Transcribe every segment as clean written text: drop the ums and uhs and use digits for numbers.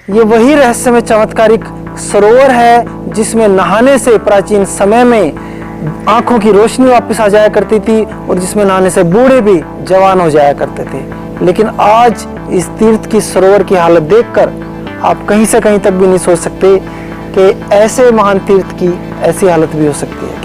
ये वही रहस्यमय चमत्कारिक सरोवर है जिसमें नहाने से प्राचीन समय में आंखों की रोशनी वापस आ जाया करती थी और जिसमें नहाने से बूढ़े भी जवान हो जाया करते थे। लेकिन आज इस तीर्थ की सरोवर की हालत देखकर आप कहीं से कहीं तक भी नहीं सोच सकते कि ऐसे महान तीर्थ की ऐसी हालत भी हो सकती है।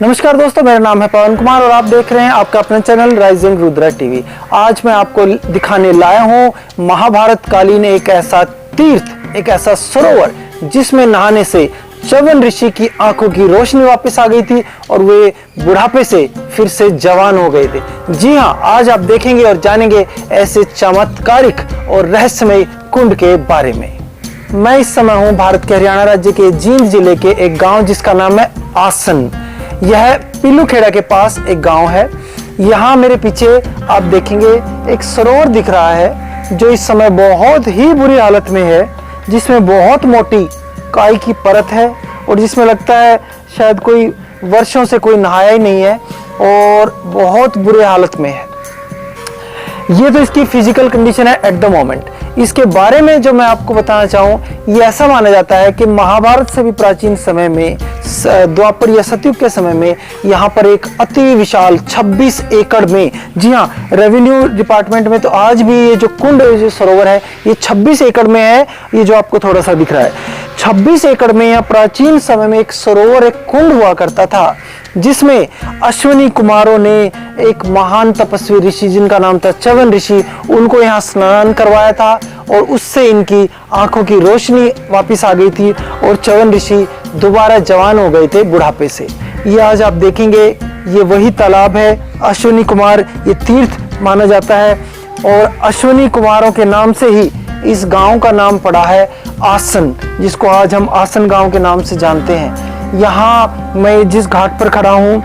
नमस्कार दोस्तों, मेरा नाम है पवन कुमार और आप देख रहे हैं आपका अपना चैनल राइजिंग रुद्रा टीवी। आज मैं आपको दिखाने लाया हूं महाभारत कालीन एक ऐसा तीर्थ, एक ऐसा सरोवर जिसमें नहाने से च्यवन ऋषि की आंखों की रोशनी वापस आ गई थी और वे बुढ़ापे से फिर से जवान हो गए थे। जी हाँ, आज आप देखेंगे और जानेंगे ऐसे चमत्कारिक और रहस्यमय कुंड के बारे में। मैं इस समय हूँ भारत के हरियाणा राज्य के जींद जिले के एक गाँव जिसका नाम है आसन। यह पिल्लूखेड़ा के पास एक गांव है। यहाँ मेरे पीछे आप देखेंगे एक सरोवर दिख रहा है जो इस समय बहुत ही बुरी हालत में है, जिसमें बहुत मोटी काई की परत है और जिसमें लगता है शायद कोई वर्षों से कोई नहाया ही नहीं है और बहुत बुरे हालत में है। ये तो इसकी फिजिकल कंडीशन है एट द मोमेंट। इसके बारे में जो मैं आपको बताना चाहूँ, ये ऐसा माना जाता है कि महाभारत से भी प्राचीन समय में, द्वापर या सतयुग के समय में यहाँ पर एक अति विशाल 26 एकड़ में, जी हाँ, रेवेन्यू डिपार्टमेंट में तो आज भी ये जो कुंड, जो सरोवर है, ये 26 एकड़ में है। ये जो आपको थोड़ा सा दिख रहा है 26 एकड़ में यहाँ प्राचीन समय में एक सरोवर, एक कुंड हुआ करता था जिसमें अश्विनी कुमारों ने एक महान तपस्वी ऋषि जिनका नाम था च्यवन ऋषि, उनको यहाँ स्नान करवाया था और उससे इनकी आंखों की रोशनी वापस आ गई थी और च्यवन ऋषि दोबारा जवान हो गए थे बुढ़ापे से। ये आज आप देखेंगे, ये वही तालाब है। अश्विनी कुमार ये तीर्थ माना जाता है और अश्विनी कुमारों के नाम से ही इस गांव का नाम पड़ा है आसन, जिसको आज हम आसन गांव के नाम से जानते हैं। यहाँ मैं जिस घाट पर खड़ा हूँ,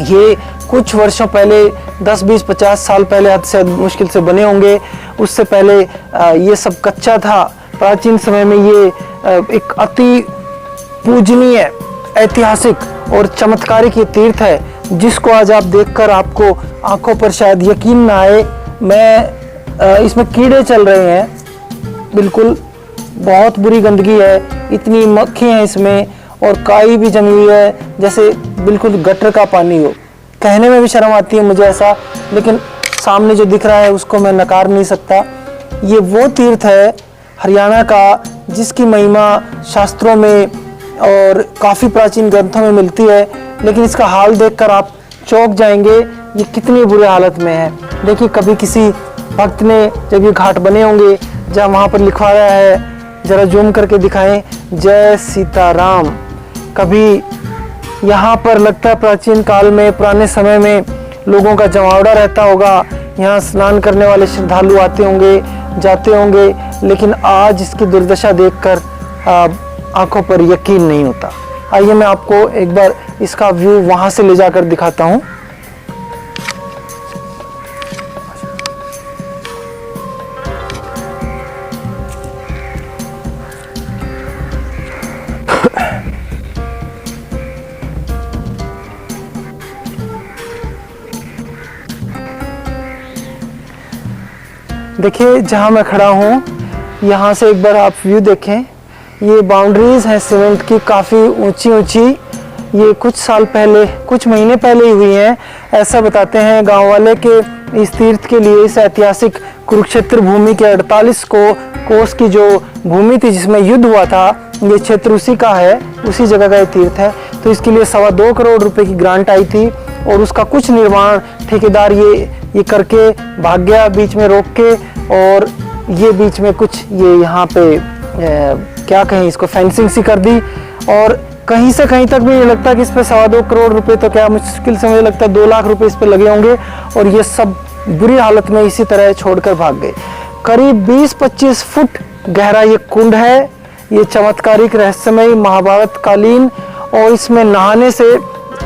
ये कुछ वर्षों पहले, 10, 20, 50 साल पहले हद से मुश्किल से बने होंगे। उससे पहले ये सब कच्चा था। प्राचीन समय में ये एक अति पूजनीय, ऐतिहासिक और चमत्कारिक ये तीर्थ है जिसको आज आप देखकर आपको आंखों पर शायद यकीन ना आए। इसमें कीड़े चल रहे हैं, बिल्कुल बहुत बुरी गंदगी है, इतनी मक्खी है इसमें और काई भी जमी हुई है, जैसे बिल्कुल गटर का पानी हो। कहने में भी शर्म आती है मुझे ऐसा, लेकिन सामने जो दिख रहा है उसको मैं नकार नहीं सकता। ये वो तीर्थ है हरियाणा का जिसकी महिमा शास्त्रों में और काफ़ी प्राचीन ग्रंथों में मिलती है, लेकिन इसका हाल देखकर आप चौंक जाएंगे ये कितनी बुरे हालत में है। देखिए, कभी किसी भक्त ने जब ये घाट बने होंगे, जहाँ वहाँ पर लिखवाया है, जरा जूम करके दिखाएं, जय सीताराम। कभी यहाँ पर लगता है प्राचीन काल में, पुराने समय में लोगों का जमावड़ा रहता होगा, यहाँ स्नान करने वाले श्रद्धालु आते होंगे, जाते होंगे, लेकिन आज इसकी दुर्दशा देखकर आंखों पर यकीन नहीं होता। आइए मैं आपको एक बार इसका व्यू वहाँ से ले जाकर दिखाता हूँ। देखिए, जहाँ मैं खड़ा हूँ यहाँ से एक बार आप व्यू देखें। ये बाउंड्रीज हैं सीमेंट की, काफ़ी ऊंची ऊंची। ये कुछ साल पहले, कुछ महीने पहले ही हुई हैं। ऐसा बताते हैं गांव वाले कि इस तीर्थ के लिए, इस ऐतिहासिक कुरुक्षेत्र भूमि के 48 कोस की जो भूमि थी जिसमें युद्ध हुआ था, ये क्षेत्र उसी का है, उसी जगह का ये तीर्थ है। तो इसके लिए 2.25 करोड़ रुपए की ग्रांट आई थी और उसका कुछ निर्माण ठेकेदार ये करके भाग गया बीच में रोक के, और ये बीच में कुछ ये यहाँ पे क्या कहें इसको, फेंसिंग सी कर दी। और कहीं से कहीं तक भी ये लगता है कि इस पे 2.25 करोड़ रुपए, तो क्या मुश्किल से मुझे लगता है 2 लाख रुपए इस पे लगे होंगे, और ये सब बुरी हालत में इसी तरह छोड़कर भाग गए। करीब 20-25 फुट गहरा ये कुंड है। ये चमत्कारिक, रहस्यमय, महाभारत कालीन, और इसमें नहाने से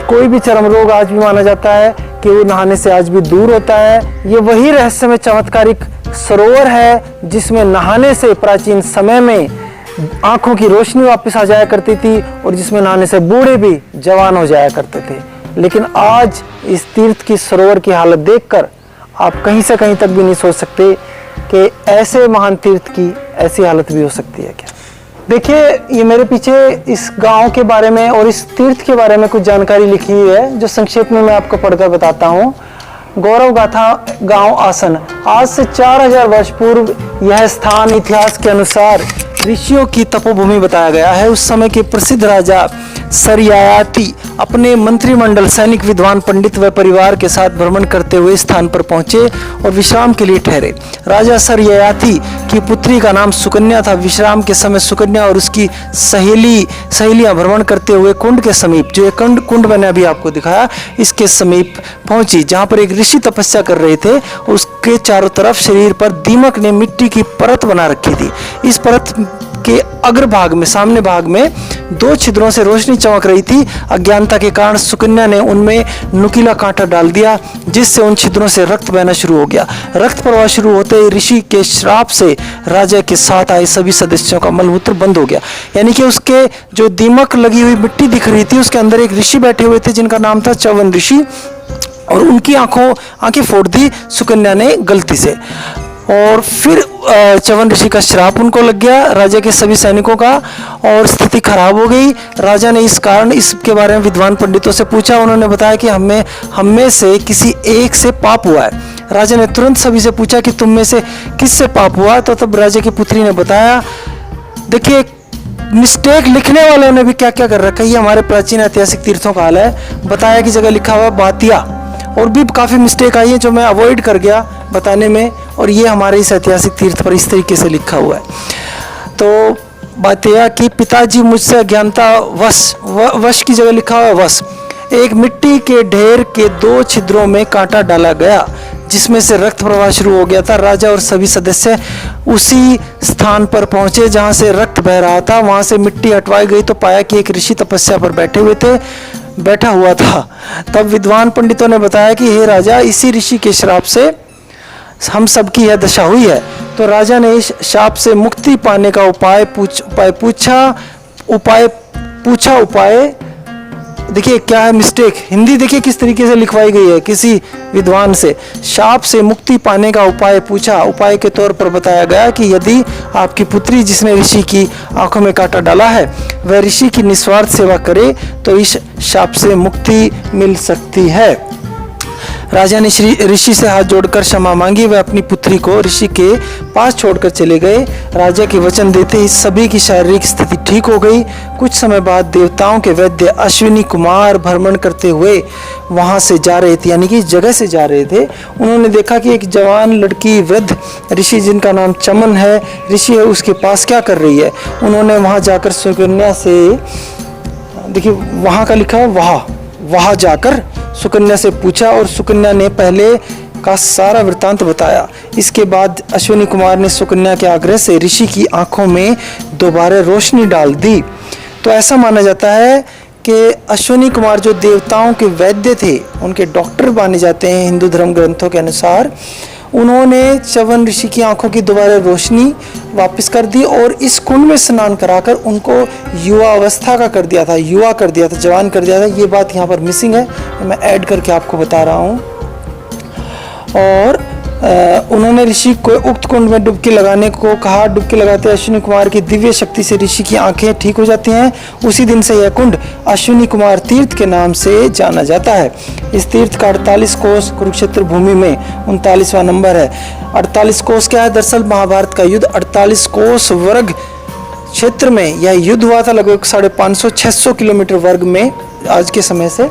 कोई भी चर्म रोग आज भी माना जाता है कि वो नहाने से आज भी दूर होता है। ये वही रहस्यमय चमत्कारिक सरोवर है जिसमें नहाने से प्राचीन समय में आंखों की रोशनी वापस आ जाया करती थी और जिसमें नहाने से बूढ़े भी जवान हो जाया करते थे। लेकिन आज इस तीर्थ की सरोवर की हालत देखकर आप कहीं से कहीं तक भी नहीं सोच सकते कि ऐसे महान तीर्थ की ऐसी हालत भी हो सकती है क्या। देखिए, ये मेरे पीछे इस गांव के बारे में और इस तीर्थ के बारे में कुछ जानकारी लिखी हुई है, जो संक्षेप में मैं आपको पढ़कर बताता हूँ। गौरव गाथा गांव आसन। आज से 4000 वर्ष पूर्व यह स्थान इतिहास के अनुसार ऋषियों की तपोभूमि बताया गया है। उस समय के प्रसिद्ध राजा सरयायाति अपने मंत्रिमंडल, सैनिक, विद्वान, पंडित व परिवार के साथ भ्रमण करते हुए स्थान पर पहुंचे और विश्राम के लिए ठहरे। राजा सरयायाति की पुत्री का नाम सुकन्या था। विश्राम के समय सुकन्या और उसकी सहेलियां भ्रमण करते हुए कुंड के समीप, जो एक कुंड मैंने अभी आपको दिखाया, इसके समीप पहुंची, जहां पर एक ऋषि तपस्या कर रहे थे। उसके चारों तरफ शरीर पर दीमक ने मिट्टी की परत बना रखी थी। इस परत के अग्रभाग में, सामने भाग में 2 छिद्रों से रोशनी चमक रही थी। अज्ञानता के कारण सुकन्या ने उनमें नुकीला कांटा डाल दिया, जिससे उन छिद्रों से रक्त बहना शुरू हो गया। रक्त प्रवाह शुरू होते ही ऋषि के श्राप से राजा के साथ आए सभी सदस्यों का मलमूत्र बंद हो गया। यानी कि उसके जो दीमक लगी हुई मिट्टी दिख रही थी, उसके अंदर एक ऋषि बैठे हुए थे जिनका नाम था च्यवन ऋषि, और उनकी आंखें फोड़ दी सुकन्या ने गलती से। और फिर च्यवन ऋषि का श्राप उनको लग गया, राजा के सभी सैनिकों का, और स्थिति खराब हो गई। राजा ने इस कारण इसके बारे में विद्वान पंडितों से पूछा। उन्होंने बताया कि हम में से किसी एक से पाप हुआ है। राजा ने तुरंत सभी से पूछा कि तुम में से किससे पाप हुआ। तो तब राजा की पुत्री ने बताया, देखिए, मिस्टेक लिखने वालों ने भी क्या क्या कर रखा है, ये हमारे प्राचीन ऐतिहासिक तीर्थों का हाल है। बताया कि जगह लिखा हुआ बातिया, और भी काफ़ी मिस्टेक आई है जो मैं अवॉइड कर गया बताने में, और ये हमारे इस ऐतिहासिक तीर्थ पर इस तरीके से लिखा हुआ है। तो बात यह कि पिताजी मुझसे अज्ञानता वश की जगह लिखा हुआ है वश। एक मिट्टी के ढेर के 2 छिद्रों में कांटा डाला गया, जिसमें से रक्त प्रवाह शुरू हो गया था। राजा और सभी सदस्य उसी स्थान पर पहुंचे जहां से रक्त बह रहा था। वहां से मिट्टी हटवाई गई तो पाया कि एक ऋषि तपस्या पर बैठा हुआ था। तब विद्वान पंडितों ने बताया कि हे राजा, इसी ऋषि के श्राप से हम सबकी यह दशा हुई है। तो राजा ने इस शाप से मुक्ति पाने का उपाय पूछा। देखिए क्या है मिस्टेक, हिंदी देखिए किस तरीके से लिखवाई गई है किसी विद्वान से। शाप से मुक्ति पाने का उपाय पूछा। उपाय के तौर पर बताया गया कि यदि आपकी पुत्री, जिसने ऋषि की आंखों में कांटा डाला है, वह ऋषि की निस्वार्थ सेवा करे तो इस शाप से मुक्ति मिल सकती है। राजा ने ऋषि से हाथ जोड़कर क्षमा मांगी। वह अपनी पुत्री को ऋषि के पास छोड़कर चले गए। राजा के वचन देते ही सभी की शारीरिक स्थिति ठीक हो गई। कुछ समय बाद देवताओं के वैद्य अश्विनी कुमार भ्रमण करते हुए वहां से जा रहे थे, यानी कि इस जगह से जा रहे थे। उन्होंने देखा कि एक जवान लड़की वृद्ध ऋषि, जिनका नाम चमन है, ऋषि है, उसके पास क्या कर रही है। उन्होंने वहां जाकर सुकन्या से, देखिए वहां का लिखा है वहां जाकर सुकन्या से पूछा, और सुकन्या ने पहले का सारा वृत्तांत बताया। इसके बाद अश्विनी कुमार ने सुकन्या के आग्रह से ऋषि की आंखों में दोबारा रोशनी डाल दी। तो ऐसा माना जाता है कि अश्विनी कुमार जो देवताओं के वैद्य थे, उनके डॉक्टर माने जाते हैं हिंदू धर्म ग्रंथों के अनुसार, उन्होंने च्यवन ऋषि की आंखों की दोबारा रोशनी वापस कर दी और इस कुंड में स्नान कराकर उनको युवा अवस्था का कर दिया था, जवान कर दिया था। ये बात यहाँ पर मिसिंग है, मैं ऐड करके आपको बता रहा हूँ। और उन्होंने ऋषि को उक्त कुंड में डुबकी लगाने को कहा। डुबकी लगाते अश्विनी कुमार की दिव्य शक्ति से ऋषि की आंखें ठीक हो जाती हैं। उसी दिन से यह कुंड अश्विनी कुमार तीर्थ के नाम से जाना जाता है। इस तीर्थ का 48 कोस कुरुक्षेत्र भूमि में 39वां नंबर है। 48 कोस क्या है? दरअसल महाभारत का युद्ध 48 कोस वर्ग क्षेत्र में यह युद्ध हुआ था, लगभग 550-600 किलोमीटर वर्ग में आज के समय से।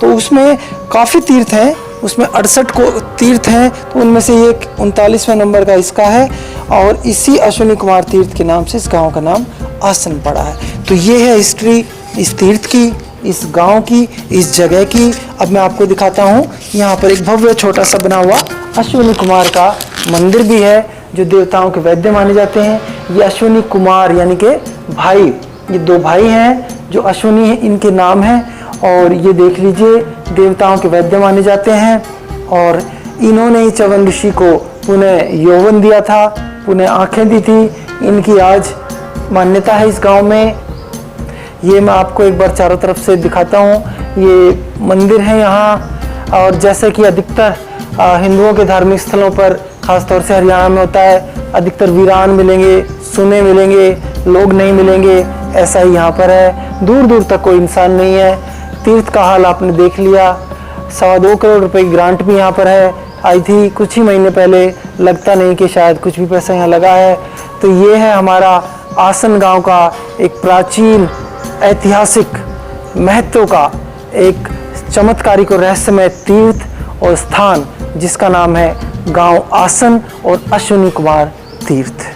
तो उसमें काफ़ी तीर्थ हैं, उसमें 68 को तीर्थ हैं, तो उनमें से ये 39वें नंबर का इसका है। और इसी अश्विनी कुमार तीर्थ के नाम से इस गांव का नाम आसन पड़ा है। तो ये है हिस्ट्री इस तीर्थ की, इस गांव की, इस जगह की। अब मैं आपको दिखाता हूँ, यहाँ पर एक भव्य छोटा सा बना हुआ अश्विनी कुमार का मंदिर भी है, जो देवताओं के वैद्य माने जाते हैं। ये अश्विनी कुमार यानी कि भाई, ये 2 भाई हैं जो अश्विनी इनके नाम हैं। और ये देख लीजिए, देवताओं के वैद्य माने जाते हैं। और इन्होंने ही च्यवन ऋषि को पुनः यौवन दिया था, पुनः आंखें दी थी। इनकी आज मान्यता है इस गांव में। ये मैं आपको एक बार चारों तरफ से दिखाता हूँ। ये मंदिर है यहाँ, और जैसे कि अधिकतर हिंदुओं के धार्मिक स्थलों पर खासतौर से हरियाणा में होता है। अधिकतर वीरान मिलेंगे, सुने मिलेंगे, लोग नहीं मिलेंगे। ऐसा ही यहाँ पर है, दूर दूर तक कोई इंसान नहीं है। तीर्थ का हाल आपने देख लिया। 2.25 करोड़ रुपए की ग्रांट भी यहाँ पर है, आई थी कुछ ही महीने पहले। लगता नहीं कि शायद कुछ भी पैसा यहाँ लगा है। तो ये है हमारा आसन गांव का एक प्राचीन ऐतिहासिक महत्व का एक चमत्कारिक और रहस्यमय तीर्थ और स्थान, जिसका नाम है गांव आसन और अश्विनी कुमार तीर्थ।